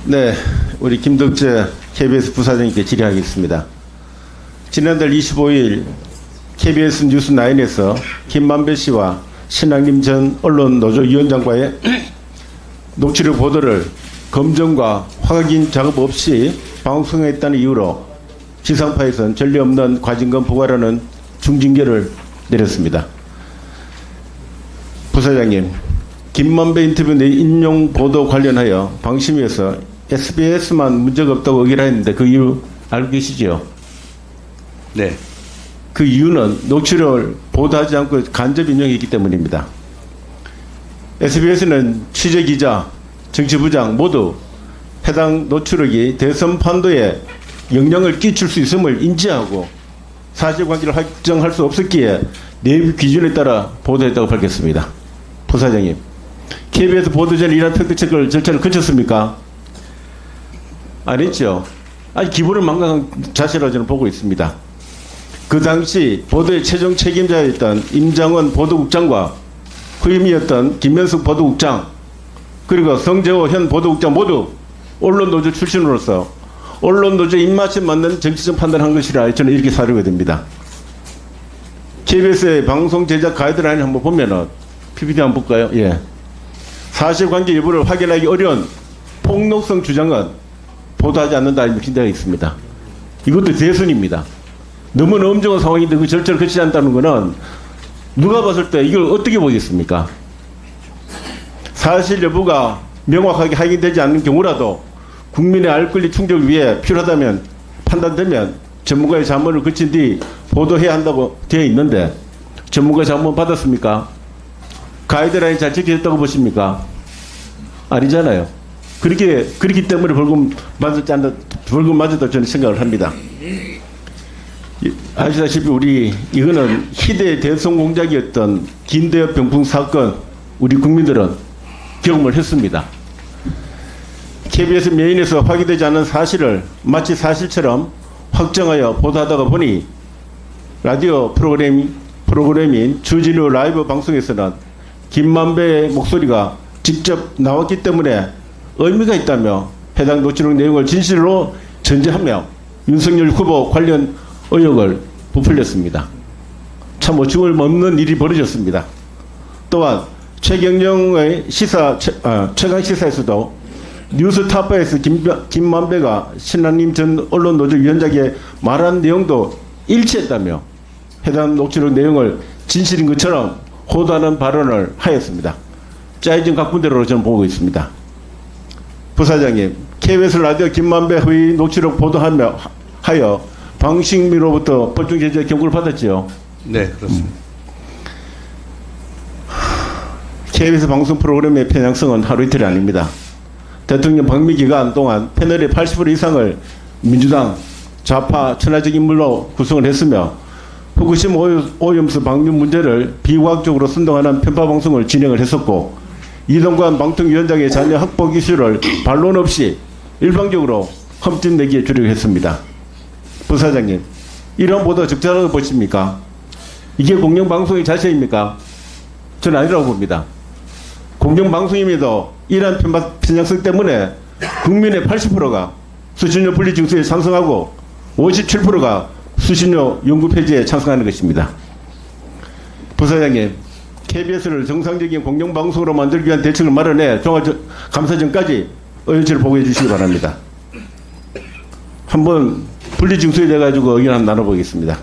네, 우리 김덕재 KBS 부사장님께 질의하겠습니다. 지난달 25일 KBS 뉴스9에서 김만배 씨와 신학림 전 언론노조위원장과의 녹취록 보도를 검증과 확인 작업 없이 방송했다는 이유로 지상파에서는 전례 없는 과징금 부과라는 중징계를 내렸습니다. 부사장님, 김만배 인터뷰 내 인용 보도 관련하여 방심위에서 SBS만 문제가 없다고 의결했는데 그 이유 알고 계시죠? 네. 그 이유는 녹취록을 보도하지 않고 간접 인용했기 때문입니다. SBS는 취재기자, 정치부장 모두 해당 녹취록이 대선 판도에 영향을 끼칠 수 있음을 인지하고 사실관계를 확정할 수 없었기에 내부 기준에 따라 보도했다고 밝혔습니다. 부사장님, KBS 보도 전에 이러한 팩트체크 절차를 거쳤습니까? 안 했죠. 아주 기본을 망각한 자세로 저는 보고 있습니다. 그 당시 보도의 최종 책임자였던 임장원 보도국장과 후임이었던 김현숙 보도국장, 그리고 성재호 현 보도국장 모두 언론노조 출신으로서 언론노조 입맛에 맞는 정치적 판단을 한 것이라 저는 이렇게 사료가 됩니다. KBS의 방송 제작 가이드라인을 한번 보면은 PPT 한번 볼까요? 예. 사실관계 여부를 확인하기 어려운 폭로성 주장은 보도하지 않는다 이런 진대가 있습니다. 이것도 대선입니다. 너무나 엄중한 상황인데 그 절차를 거치지 않다는 것은 누가 봤을 때 이걸 어떻게 보겠습니까? 사실 여부가 명확하게 확인되지 않는 경우라도 국민의 알 권리 충족을 위해 필요하다면 판단되면 전문가의 자문을 거친 뒤 보도해야 한다고 되어 있는데 전문가 자문 받았습니까? 가이드라인 잘 지켜졌다고 보십니까? 아니잖아요. 그렇기 때문에 벌금 맞았다 저는 생각을 합니다. 아시다시피 이거는 희대의 대선 공작이었던 김대엽 병풍 사건 우리 국민들은 경험을 했습니다. KBS 메인에서 확인되지 않은 사실을 마치 사실처럼 확정하여 보도하다가 보니 라디오 프로그램인 주진우 라이브 방송에서는 김만배의 목소리가 직접 나왔기 때문에 의미가 있다며 해당 녹취록 내용을 진실로 전제하며 윤석열 후보 관련 의혹을 부풀렸습니다. 참 어처구니 없는 일이 벌어졌습니다. 또한 최경영의 최강시사에서도 뉴스타파에서 김만배가 신학림 전 언론노조위원장에게 말한 내용도 일치했다며 해당 녹취록 내용을 진실인 것처럼 호도하는 발언을 하였습니다. 짜여진 각본대로 저는 보고 있습니다. 부사장님, KBS 라디오 김만배 허위 녹취록 보도하여 방심위로부터 법정 제재 경고를 받았지요? 네, 그렇습니다. KBS 방송 프로그램의 편향성은 하루 이틀이 아닙니다. 대통령 방미 기간 동안 패널의 80% 이상을 민주당 좌파 천하적 인물로 구성을 했으며 후쿠시마 오염수 방류 문제를 비과학적으로 선동하는 편파 방송을 진행을 했었고 이동관 방통위원장의 자녀 학폭 이슈를 반론 없이 일방적으로 험짓내기에 주력했습니다. 부사장님, 이런 보도 적절하다고 보십니까? 이게 공영방송의 자세입니까? 저는 아니라고 봅니다. 공영방송임에도 이러한 편향성 때문에 국민의 80%가 수신료 분리 징수에 찬성하고 57%가 수신료 연구 폐지에 찬성하는 것입니다. 부사장님, KBS를 정상적인 공영방송으로 만들기 위한 대책을 마련해 종합감사전까지 의원실을 보고해 주시기 바랍니다. 한번 분리징수에 대해 가지고 의견 한번 나눠보겠습니다.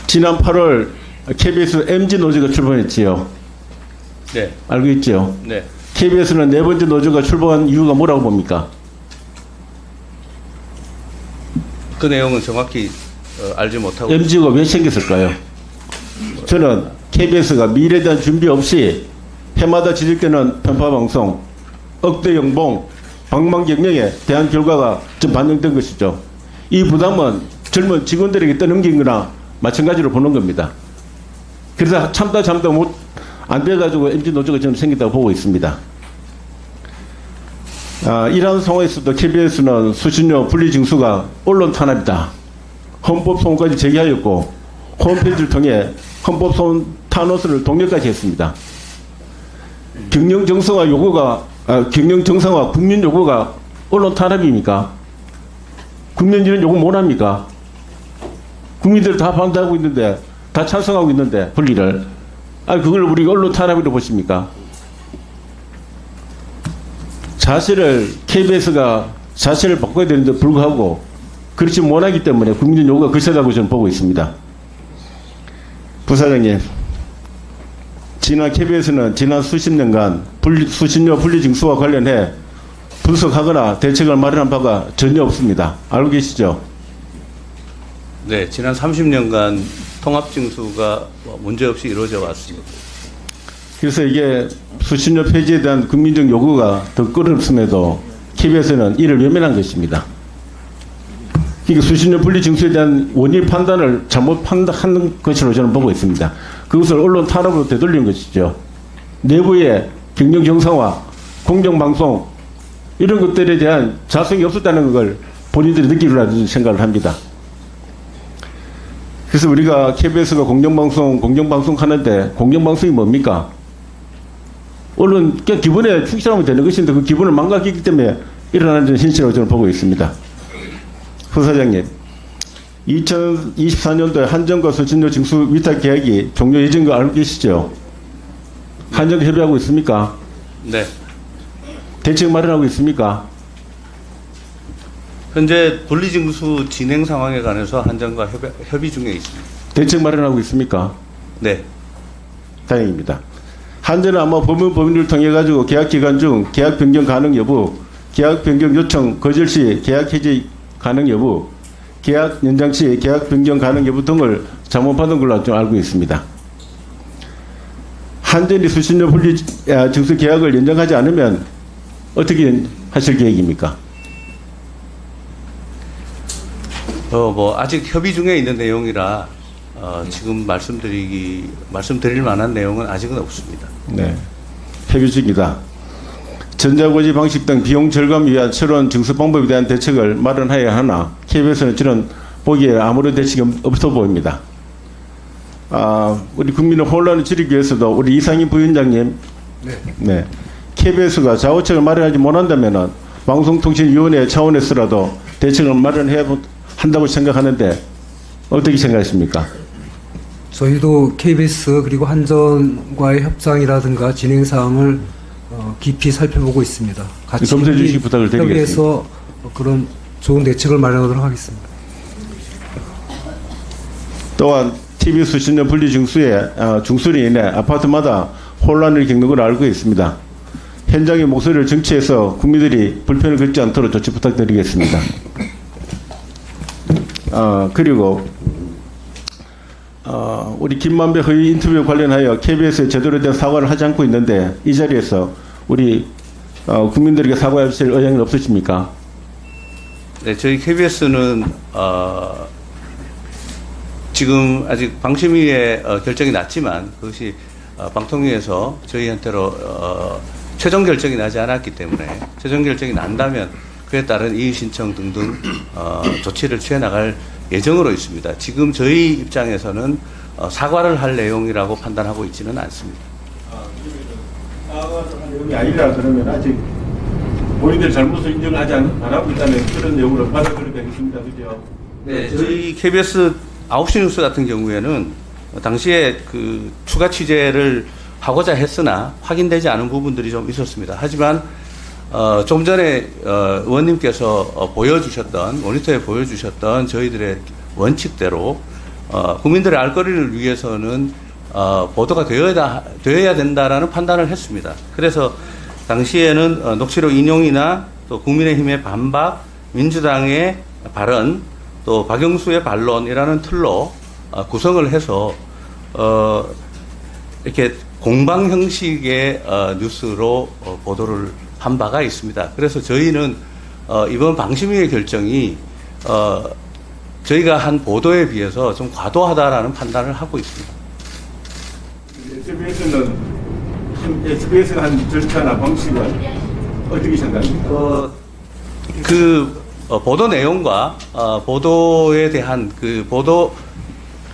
지난 8월 KBS MG 노조가 출범했지요. 네. 알고 있죠? 네. KBS는 네 번째 노조가 출범한 이유가 뭐라고 봅니까? 그 내용은 정확히 알지 못하고 MG가 왜 생겼을까요? 저는 KBS가 미래에 대한 준비 없이 해마다 지적되는 편파방송, 억대 연봉, 방망경영에 대한 결과가 좀 반영된 것이죠. 이 부담은 젊은 직원들에게 떠넘긴 거나 마찬가지로 보는 겁니다. 그래서 참다 안 돼가지고 MG 노조가 지금 생겼다고 보고 있습니다. 이러한 상황에서도 KBS는 수신료 분리징수가 언론 탄압이다. 헌법 소원까지 제기하였고 홈페이지를 통해 헌법 소원 탄원서를 독려까지 했습니다. 경영 정서와 요구가 경영 정상화 국민 요구가 언론 탄압입니까? 국민 이런 요구 못 합니까? 국민들 다 반대하고 있는데, 다 찬성하고 있는데, 분리를. 그걸 우리가 언론 탄압이라고 보십니까? KBS가 자세를 바꿔야 되는데 불구하고 그렇지 못하기 때문에 국민 요구가 거세다고 저는 보고 있습니다. 부사장님, 지난 KBS는 지난 수십 년간 수신료 분리징수와 관련해 분석하거나 대책을 마련한 바가 전혀 없습니다. 알고 계시죠? 네, 지난 30년간 통합징수가 문제없이 이루어져 왔습니다. 그래서 이게 수신료 폐지에 대한 국민적 요구가 더 끌었음에도 KBS는 이를 외면한 것입니다. 그러니까 수신료 분리징수에 대한 원인 판단을 잘못 판단한 것으로 저는 보고 있습니다. 그것을 언론 탄압으로 되돌린 것이죠. 내부의 경영 정상화, 공정방송 이런 것들에 대한 자성이 없었다는 걸 본인들이 느끼리라는 생각을 합니다. 그래서 우리가 KBS가 공정방송 하는데 공정방송이 뭡니까? 언론 기본에 충실하면 되는 것인데 그 기본을 망각했기 때문에 일어나는 현실이라고 저는 보고 있습니다. 부사장님, 2024년도에 한전과 수신료 징수 위탁 계약이 종료 예정인 거 알고 계시죠? 한전과 협의하고 있습니까? 네. 대책 마련하고 있습니까? 현재 분리징수 진행 상황에 관해서 한전과 협의 중에 있습니다. 대책 마련하고 있습니까? 네. 다행입니다. 한전은 아마 법률을 통해 가지고 계약 기간 중 계약 변경 가능 여부, 계약 변경 요청 거절 시 계약 해지 가능 여부, 계약 연장 시 계약 변경 가능 여부 등을 자문받은 걸로 좀 알고 있습니다. 한전이 수신료 분리징수 계약을 연장하지 않으면 어떻게 하실 계획입니까? 아직 협의 중에 있는 내용이라 지금 말씀드릴 만한 내용은 아직은 없습니다. 네. 협의 중이다. 전자고지 방식 등 비용 절감을 위한 새로운 징수 방법에 대한 대책을 마련해야 하나 KBS는 저는 보기에 아무런 대책이 없어 보입니다. 우리 국민의 혼란을 줄이기 위해서도 우리 이상임 부위원장님, 네. KBS가 좌우책을 마련하지 못한다면은 방송통신위원회 차원에서라도 대책을 마련해야 한다고 생각하는데 어떻게 생각하십니까? 저희도 KBS 그리고 한전과의 협상이라든가 진행 사항을 깊이 살펴보고 있습니다. 같이 검토해 주시기 부탁을 드리겠습니다. 협의해서 그런 좋은 대책을 마련하도록 하겠습니다. 또한 TV 수신료 분리 중수로 인해 아파트마다 혼란을 겪는 걸 알고 있습니다. 현장의 목소리를 정치해서 국민들이 불편을 겪지 않도록 조치 부탁드리겠습니다. 그리고 우리 김만배 허위 인터뷰 관련하여 KBS에 제대로 된 사과를 하지 않고 있는데 이 자리에서 우리 국민들에게 사과하실 의향은 없으십니까? 네, 저희 KBS는 지금 아직 방심위의 결정이 났지만 그것이 방통위에서 저희한테로 최종 결정이 나지 않았기 때문에 최종 결정이 난다면 그에 따른 이의 신청 등등 조치를 취해 나갈 예정으로 있습니다. 지금 저희 입장에서는 사과를 할 내용이라고 판단하고 있지는 않습니다. 사과를 할 내용이 아니라 그러면 아직 본인들 잘못을 인정하지 안 하고 있다는 그런 내용으로 받아들이게 하겠습니다. 그죠? 네, 저희 KBS 9시 뉴스 같은 경우에는 당시에 그 추가 취재를 하고자 했으나 확인되지 않은 부분들이 좀 있었습니다. 하지만 좀 전에 의원님께서 보여주셨던 모니터에 보여주셨던 저희들의 원칙대로 국민들의 알 거리를 위해서는 보도가 되어야 된다라는 판단을 했습니다. 그래서 당시에는 녹취록 인용이나 또 국민의힘의 반박, 민주당의 발언, 또 박영수의 반론이라는 틀로 구성을 해서 이렇게 공방 형식의 뉴스로 보도를 한 바가 있습니다. 그래서 저희는 이번 방심위의 결정이 저희가 한 보도에 비해서 좀 과도하다라는 판단을 하고 있습니다. SBS가 한 절차나 방식은 어떻게 생각합니까? 보도 내용과 보도에 대한 그 보도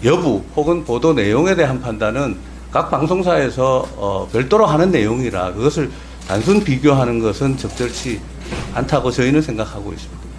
여부 혹은 보도 내용에 대한 판단은 각 방송사에서 별도로 하는 내용이라 그것을 단순 비교하는 것은 적절치 않다고 저희는 생각하고 있습니다.